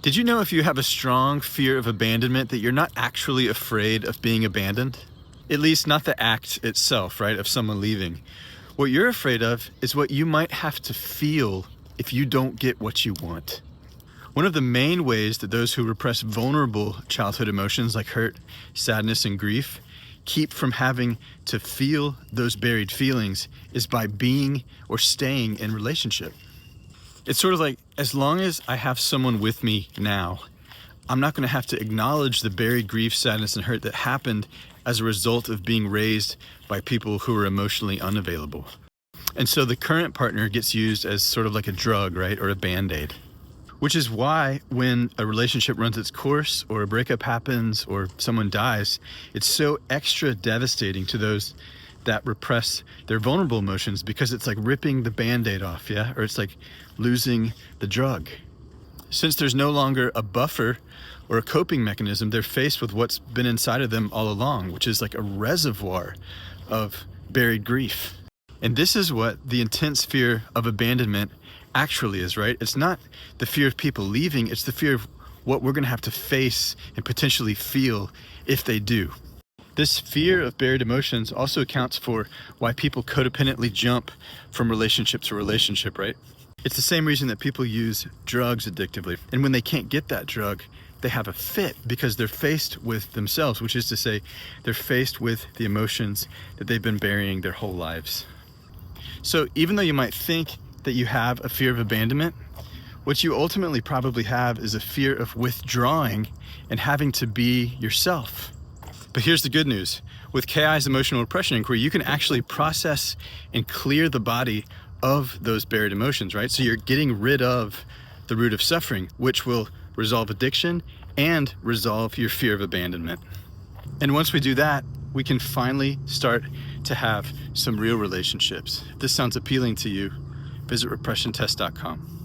Did you know if you have a strong fear of abandonment that you're not actually afraid of being abandoned? At least not the act itself, right, of someone leaving. What you're afraid of is what you might have to feel if you don't get what you want. One of the main ways that those who repress vulnerable childhood emotions like hurt, sadness, and grief keep from having to feel those buried feelings is by being or staying in relationship. It's sort of like, as long as I have someone with me now, I'm not going to have to acknowledge the buried grief, sadness, and hurt that happened as a result of being raised by people who are emotionally unavailable. And so the current partner gets used as sort of like a drug, right? Or a band-aid. Which is why when a relationship runs its course or a breakup happens or someone dies, it's so extra devastating to those that repress their vulnerable emotions, because it's like ripping the band-aid off, yeah? Or it's like losing the drug. Since there's no longer a buffer or a coping mechanism, they're faced with what's been inside of them all along, which is like a reservoir of buried grief. And this is what the intense fear of abandonment actually is, right? It's not the fear of people leaving, it's the fear of what we're gonna have to face and potentially feel if they do. This fear of buried emotions also accounts for why people codependently jump from relationship to relationship, right? It's the same reason that people use drugs addictively. And when they can't get that drug, they have a fit because they're faced with themselves, which is to say, they're faced with the emotions that they've been burying their whole lives. So even though you might think that you have a fear of abandonment, what you ultimately probably have is a fear of withdrawing and having to be yourself. But here's the good news. With KI's emotional repression inquiry, you can actually process and clear the body of those buried emotions, right? So you're getting rid of the root of suffering, which will resolve addiction and resolve your fear of abandonment. And once we do that, we can finally start to have some real relationships. If this sounds appealing to you, visit repressiontest.com.